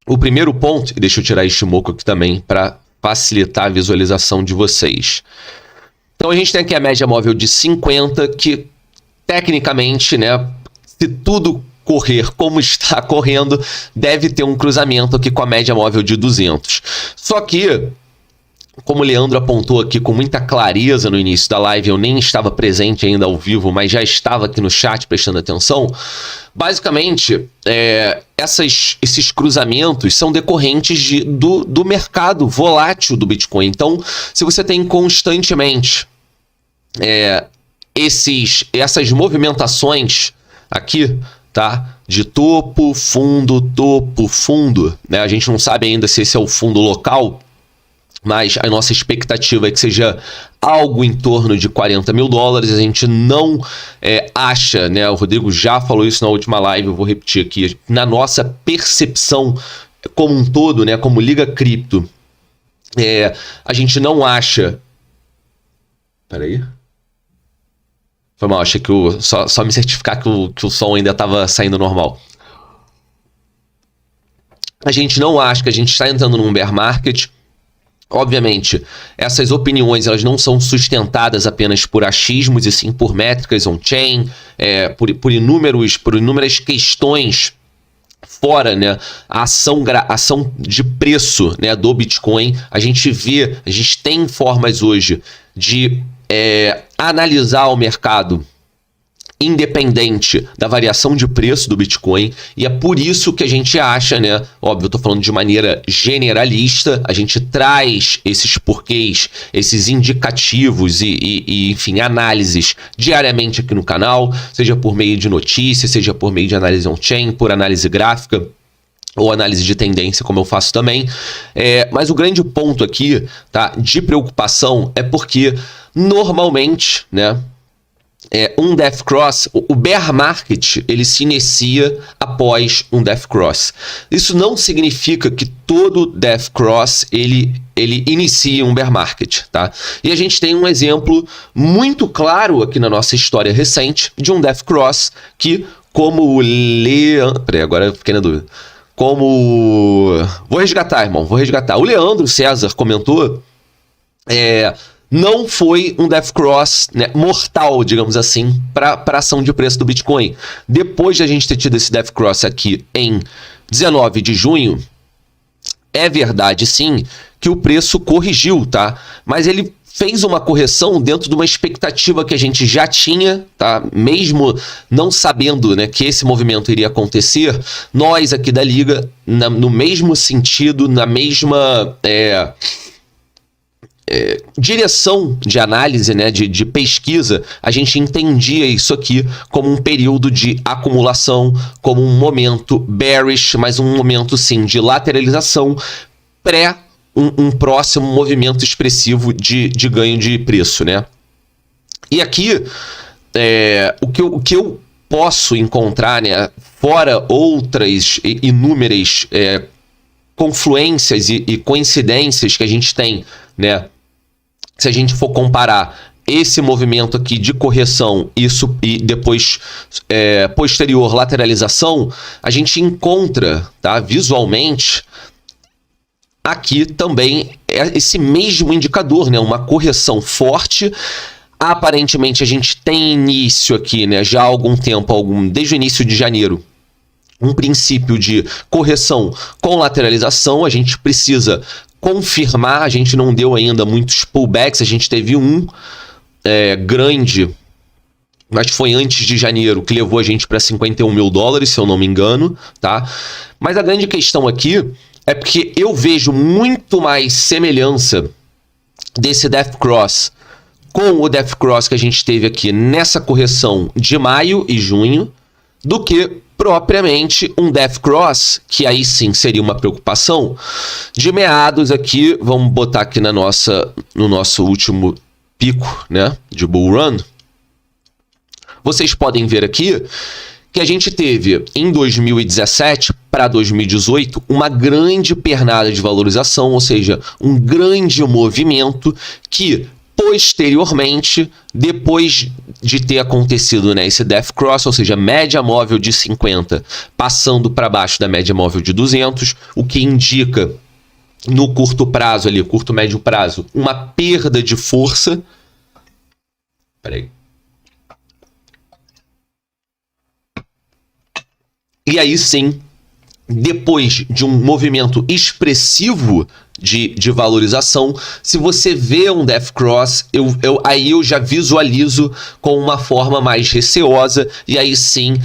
o primeiro ponto, e deixa eu tirar este moco aqui também para facilitar a visualização de vocês. Então a gente tem aqui a média móvel de 50, que tecnicamente, né, se tudo correr como está correndo, deve ter um cruzamento aqui com a média móvel de 200. Só que, como o Leandro apontou aqui com muita clareza no início da live, eu nem estava presente ainda ao vivo, mas já estava aqui no chat prestando atenção. Basicamente, esses cruzamentos são decorrentes do mercado volátil do Bitcoin. Então, se você tem constantemente essas movimentações aqui, tá? De topo, fundo, né? A gente não sabe ainda se esse é o fundo local, mas a nossa expectativa é que seja algo em torno de 40 mil dólares. A gente não acha, né? O Rodrigo já falou isso na última live, eu vou repetir aqui. Na nossa percepção como um todo, né? Como Liga Cripto, a gente não acha... Peraí. Foi mal, achei que só me certificar que o som ainda estava saindo normal. A gente não acha que a gente está entrando num bear market. Obviamente, essas opiniões elas não são sustentadas apenas por achismos, e sim por métricas on-chain, por inúmeras questões fora, né, a ação de preço, né, do Bitcoin. A gente tem formas hoje de analisar o mercado independente da variação de preço do Bitcoin, e é por isso que a gente acha, né, óbvio, eu tô falando de maneira generalista, a gente traz esses porquês, esses indicativos e enfim, análises diariamente aqui no canal, seja por meio de notícias, seja por meio de análise on-chain, por análise gráfica, ou análise de tendência, como eu faço também. Mas o grande ponto aqui, tá, de preocupação é porque normalmente, né, um Death Cross, o bear market, ele se inicia após um Death Cross. Isso não significa que todo Death Cross ele inicia um bear market, tá? E a gente tem um exemplo muito claro aqui na nossa história recente de um Death Cross que, como o Leandro... Peraí, agora eu fiquei na dúvida. Vou resgatar, irmão, vou resgatar. O Leandro César comentou... não foi um Death Cross, né, mortal, digamos assim, para a ação de preço do Bitcoin. Depois de a gente ter tido esse Death Cross aqui em 19 de junho, é verdade sim que o preço corrigiu, tá? Mas ele fez uma correção dentro de uma expectativa que a gente já tinha, tá? Mesmo não sabendo, né, que esse movimento iria acontecer, nós aqui da Liga, no mesmo sentido, na mesma... direção de análise, né, de pesquisa, a gente entendia isso aqui como um período de acumulação, como um momento bearish, mas um momento sim de lateralização pré um próximo movimento expressivo de ganho de preço, né? E aqui o que eu posso encontrar, né, fora outras inúmeras confluências e coincidências que a gente tem, né? Se a gente for comparar esse movimento aqui de correção e depois posterior lateralização, a gente encontra, tá, visualmente aqui também esse mesmo indicador, né, uma correção forte. Aparentemente a gente tem início aqui, né, já há algum tempo, desde o início de janeiro, um princípio de correção com lateralização. A gente precisa confirmar, a gente não deu ainda muitos pullbacks, a gente teve um grande, mas foi antes de janeiro, que levou a gente para 51 mil dólares, se eu não me engano, tá? Mas a grande questão aqui é porque eu vejo muito mais semelhança desse Death Cross com o Death Cross que a gente teve aqui nessa correção de maio e junho, do que propriamente um Death Cross, que aí sim seria uma preocupação, de meados aqui, vamos botar aqui no nosso último pico, né, de Bull Run. Vocês podem ver aqui que a gente teve em 2017 para 2018 uma grande pernada de valorização, ou seja, um grande movimento que Posteriormente, depois de ter acontecido, né, esse Death Cross, ou seja, média móvel de 50 passando para baixo da média móvel de 200, o que indica no curto prazo ali, curto médio prazo, uma perda de força. Peraí. E aí sim, depois de um movimento expressivo de valorização, se você vê um Death Cross, aí eu já visualizo com uma forma mais receosa, e aí sim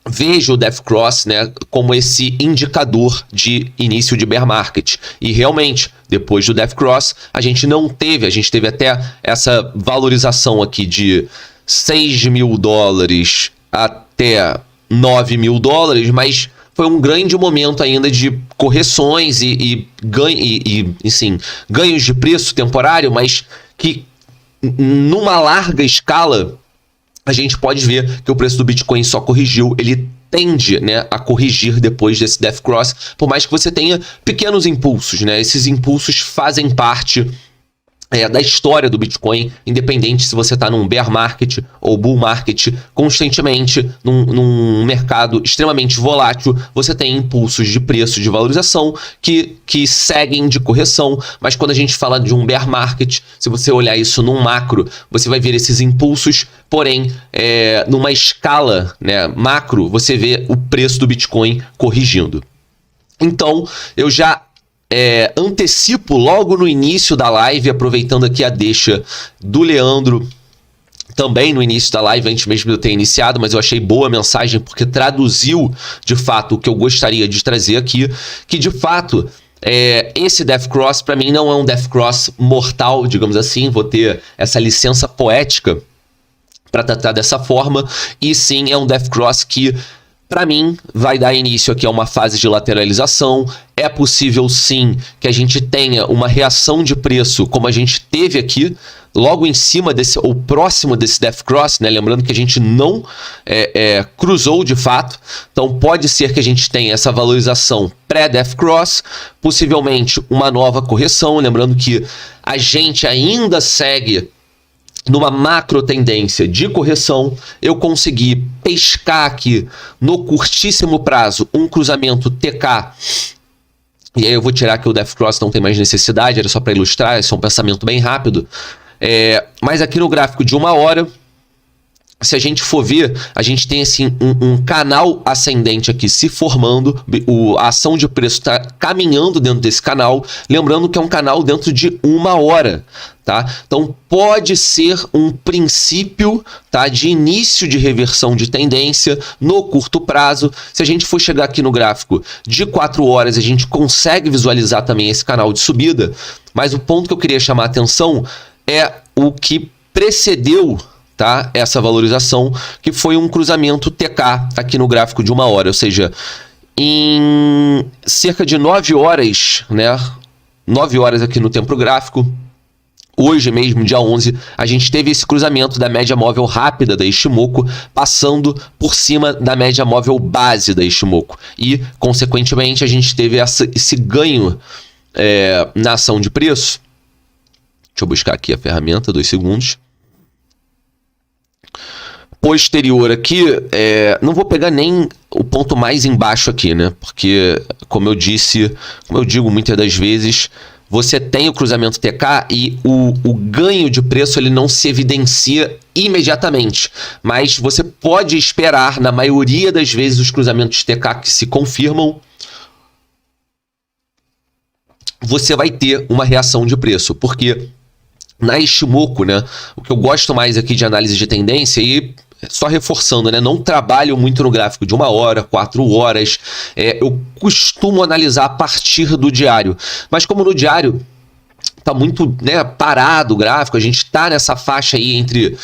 vejo o Death Cross, né, como esse indicador de início de bear market. E realmente, depois do Death Cross, a gente teve até essa valorização aqui de 6 mil dólares até 9 mil dólares, mas foi um grande momento ainda de correções e ganhos de preço temporário, mas que numa larga escala a gente pode ver que o preço do Bitcoin só corrigiu, ele tende, né, a corrigir depois desse Death Cross, por mais que você tenha pequenos impulsos, né? Esses impulsos fazem parte da história do Bitcoin, independente se você está num bear market ou bull market, constantemente num mercado extremamente volátil, você tem impulsos de preço, de valorização que seguem de correção, mas quando a gente fala de um bear market, se você olhar isso num macro, você vai ver esses impulsos, porém, numa escala, né, macro, você vê o preço do Bitcoin corrigindo. Então, eu já antecipo logo no início da live, aproveitando aqui a deixa do Leandro, também no início da live, antes mesmo de eu ter iniciado, mas eu achei boa a mensagem porque traduziu de fato o que eu gostaria de trazer aqui, que de fato esse Death Cross para mim não é um Death Cross mortal, digamos assim, vou ter essa licença poética para tratar dessa forma, e sim é um Death Cross que para mim, vai dar início aqui a uma fase de lateralização. É possível, sim, que a gente tenha uma reação de preço, como a gente teve aqui, logo em cima desse, ou próximo desse Death Cross, né? Lembrando que a gente não cruzou de fato. Então, pode ser que a gente tenha essa valorização pré-Death Cross, possivelmente uma nova correção. Lembrando que a gente ainda segue numa macro tendência de correção. Eu consegui pescar aqui no curtíssimo prazo um cruzamento TK, e aí eu vou tirar que o Death Cross não tem mais necessidade, era só para ilustrar, esse é um pensamento bem rápido, mas aqui no gráfico de 1 hora, se a gente for ver, a gente tem assim um canal ascendente aqui se formando, a ação de preço está caminhando dentro desse canal, lembrando que é um canal dentro de 1 hora, tá? Então pode ser um princípio, tá, de início de reversão de tendência no curto prazo. Se a gente for chegar aqui no gráfico de 4 horas, a gente consegue visualizar também esse canal de subida, mas o ponto que eu queria chamar a atenção é o que precedeu, tá, essa valorização, que foi um cruzamento TK aqui no gráfico de 1 hora, ou seja, em cerca de 9 horas, né, 9 horas aqui no tempo gráfico, hoje mesmo, dia 11, a gente teve esse cruzamento da média móvel rápida da Ishimoku, passando por cima da média móvel base da Ishimoku, e, consequentemente, a gente teve esse ganho na ação de preço. Deixa eu buscar aqui a ferramenta, 2 segundos. Posterior aqui, não vou pegar nem o ponto mais embaixo aqui, né? Porque, como eu digo muitas das vezes, você tem o cruzamento TK e o ganho de preço ele não se evidencia imediatamente. Mas você pode esperar, na maioria das vezes, os cruzamentos TK que se confirmam, você vai ter uma reação de preço. Porque na Ishimoku, né, o que eu gosto mais aqui de análise de tendência, e só reforçando, né, não trabalho muito no gráfico de 1 hora, 4 horas, eu costumo analisar a partir do diário, mas como no diário tá muito, né, parado o gráfico, a gente tá nessa faixa aí entre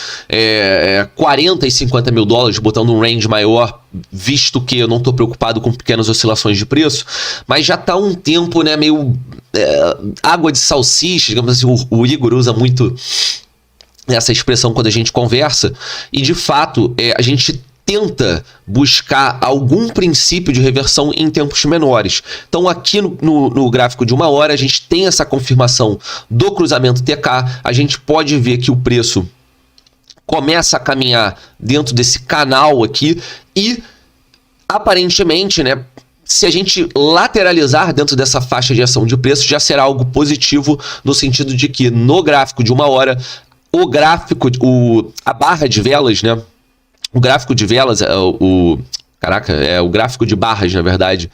40 e 50 mil dólares, botando um range maior, visto que eu não tô preocupado com pequenas oscilações de preço, mas já tá um tempo, né, meio água de salsicha, digamos assim, o Igor usa muito essa expressão quando a gente conversa, e de fato a gente tenta buscar algum princípio de reversão em tempos menores. Então aqui no gráfico de 1 hora a gente tem essa confirmação do cruzamento TK, a gente pode ver que o preço começa a caminhar dentro desse canal aqui e aparentemente, né, se a gente lateralizar dentro dessa faixa de ação de preço, já será algo positivo no sentido de que no gráfico de 1 hora, a barra de velas, né, o gráfico de velas, o gráfico de barras, na verdade,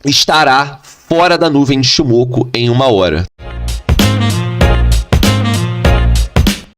estará fora da nuvem de Shimoku em 1 hora.